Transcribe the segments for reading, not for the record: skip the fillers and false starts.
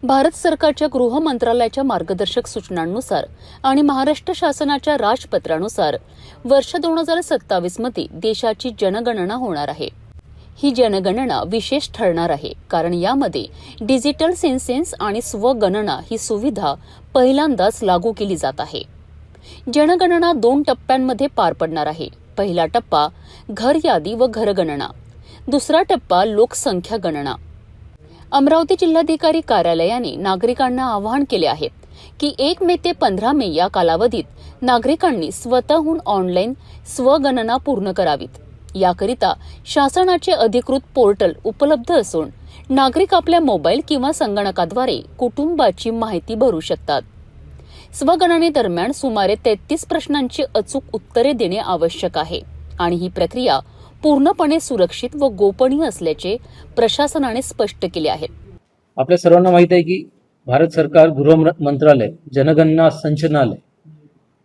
भारत सरकारच्या गृह मंत्रालयाच्या मार्गदर्शक सूचनांनुसार आणि महाराष्ट्र शासनाच्या राजपत्रानुसार वर्ष 2027 मध्ये देशाची जनगणना होणार आहे। ही जनगणना विशेष ठरणार आहे कारण यामध्ये डिजिटल सेन्सस आणि स्वगणना ही सुविधा पहिल्यांदाच लागू केली जात आहे। जनगणना 2 टप्प्यांमध्ये पार पडणार आहे। पहिला टप्पा घर यादी व घरगणना, दुसरा टप्पा लोकसंख्या गणना। अमरावती जिल्हाधिकारी कार्यालयाने नागरिकांना आवाहन केले आहे की 1 मे ते 15 मे या कालावधीत नागरिकांनी स्वतःहून ऑनलाईन स्वगणना पूर्ण करावीत। याकरिता शासनाचे अधिकृत पोर्टल उपलब्ध असून नागरिक आपल्या मोबाईल किंवा संगणकाद्वारे कुटुंबाची माहिती भरू शकतात। स्वगणनेदरम्यान सुमारे 33 प्रश्नांची अचूक उत्तरे देणे आवश्यक आहे आणि ही प्रक्रिया पूर्णपणे सुरक्षित व गोपनीय असल्याचे प्रशासनाने स्पष्ट केले आहे। आपल्या सर्वांना माहित आहे की भारत सरकार गृह मंत्रालय, जनगणना संचालनालय,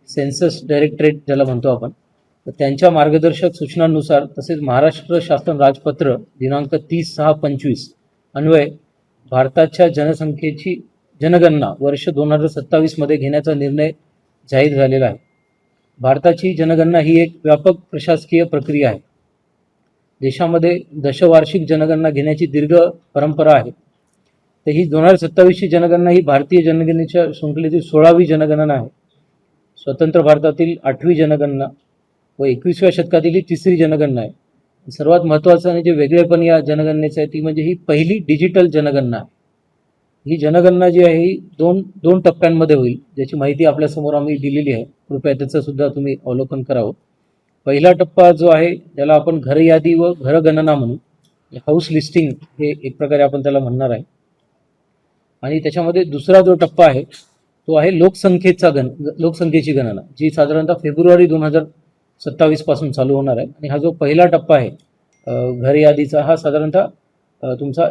सेन्सस डायरेक्टरेट ज्याला म्हणतो आपण, तर त्यांच्या मार्गदर्शक सूचनांनुसार तसेच महाराष्ट्र शासन राजपत्र दिनांक 30/6/25 अन्वये भारताच्या जनसंख्येची जनगणना वर्ष 2027 मध्ये घेण्याचा निर्णय जाहीर झालेला आहे। भारताची जनगणना ही एक व्यापक प्रशासकीय प्रक्रिया आहे। देशामध्ये दशवार्षिक जनगणना घेण्याची दीर्घ परंपरा आहे। तर ही 2027 ची जनगणना ही भारतीय जनगणनेच्या शृंखलेतील 16वी जनगणना आहे। स्वतंत्र भारतातील 8वी जनगणना व 21व्या शतकातील ही 3री जनगणना आहे। सर्वात महत्त्वाचं आणि जे वेगळेपण या जनगणनेचं आहे ती म्हणजे ही पहिली डिजिटल जनगणना आहे। ही जनगणना जी आहे ही दोन टप्प्यांमध्ये होईल, ज्याची माहिती आपल्यासमोर आम्ही दिलेली आहे। कृपया त्याचं सुद्धा तुम्ही अवलोकन करावं। पहिला टप्पा जो आहे त्याला आपण घर यादी व घरगणना म्हणू, हाऊस लिस्टिंग हे एक प्रकारे आपण त्याला म्हणणार आहे। आणि त्याच्यामध्ये दुसरा जो टप्पा आहे तो आहे लोकसंख्येची गणना, जी साधारणतः फेब्रुवारी 2027 पासून चालू होणार आहे। आणि हा जो पहिला टप्पा आहे घर यादीचा, हा साधारणतः तुमचा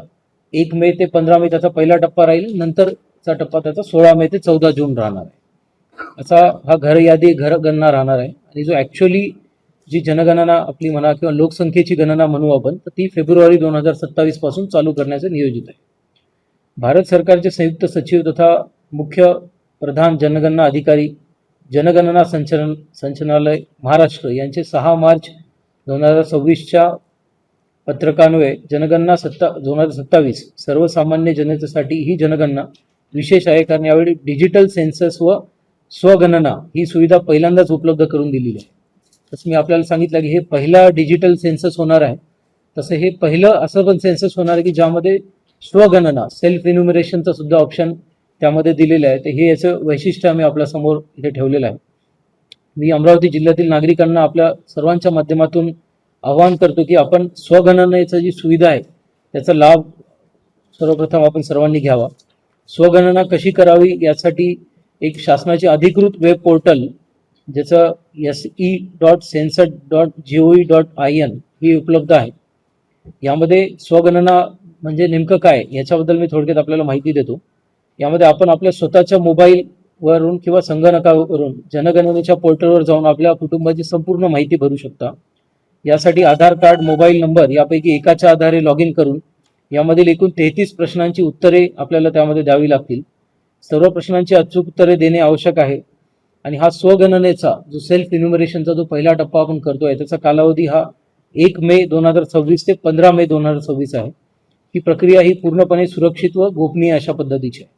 1 मे ते 15 मे त्याचा पहिला टप्पा राहील। नंतरचा टप्पा त्याचा 16 मे ते 14 जून राहणार आहे। असा हा घर यादी घरगणना राहणार आहे। आणि जो ॲक्च्युअली जी जनगणना आपली म्हणा किंवा लोकसंख्येची गणना म्हणू आपण, तर ती फेब्रुवारी 2027 पासून चालू करण्याचे नियोजित आहे। भारत सरकारचे संयुक्त सचिव तथा मुख्य प्रधान जनगणना अधिकारी, जनगणना संचालनालय महाराष्ट्र यांचे 6 मार्च 2026च्या पत्रकान्वये जनगणना 2027 सर्वसामान्य जनतेसाठी ही जनगणना विशेष आहे, कारण यावेळी डिजिटल सेन्सस व स्वगणना ही सुविधा पहिल्यांदाच उपलब्ध करून दिलेली आहे। तसं मी आपल्याला सांगितलं की हे पहिला डिजिटल सेन्सस होणार आहे, तसं हे पहिलं असं पण सेन्सस होणार आहे की ज्यामध्ये स्वगणना सेल्फ इन्युमरेशनचं सुद्धा ऑप्शन त्यामध्ये दिलेलं आहे। तर हे याचं वैशिष्ट्य आम्ही आपल्यासमोर इथे ठेवलेलं आहे। मी अमरावती जिल्ह्यातील नागरिकांना आपल्या सर्वांच्या माध्यमातून आवाहन करतो की आपण स्वगणनेची जी सुविधा आहे त्याचा लाभ सर्वप्रथम आपण सर्वांनी घ्यावा। स्वगणना कशी करावी यासाठी एक शासनाचे अधिकृत वेब पोर्टल ज्याचं se.census.gov.in ही उपलब्ध आहे। यामध्ये स्वगणना म्हणजे नेमकं काय याच्याबद्दल मी थोडक्यात आपल्याला माहिती देतो। यामध्ये आपण आपल्या स्वतःच्या मोबाईलवरून किंवा संगणकावरून जनगणनेच्या पोर्टलवर जाऊन आपल्या कुटुंबाची संपूर्ण माहिती भरू शकता। यासाठी आधार कार्ड, मोबाईल नंबर यापैकी एकाच्या आधारे लॉग इन करून यामधील एकूण 33 प्रश्नांची उत्तरे आपल्याला त्यामध्ये द्यावी लागतील। सर्व प्रश्नांची अचूक उत्तरे देणे आवश्यक आहे। आणि हा स्वगणनेचा जो सेल्फ इन्युमरेशनचा जो पहिला टप्पा आपण करतोय त्याचा कालावधी हा 1 मे 2026 ते 15 मे 2026 आहे। ही प्रक्रिया ही पूर्णपणे सुरक्षित व गोपनीय अशा पद्धतीची आहे।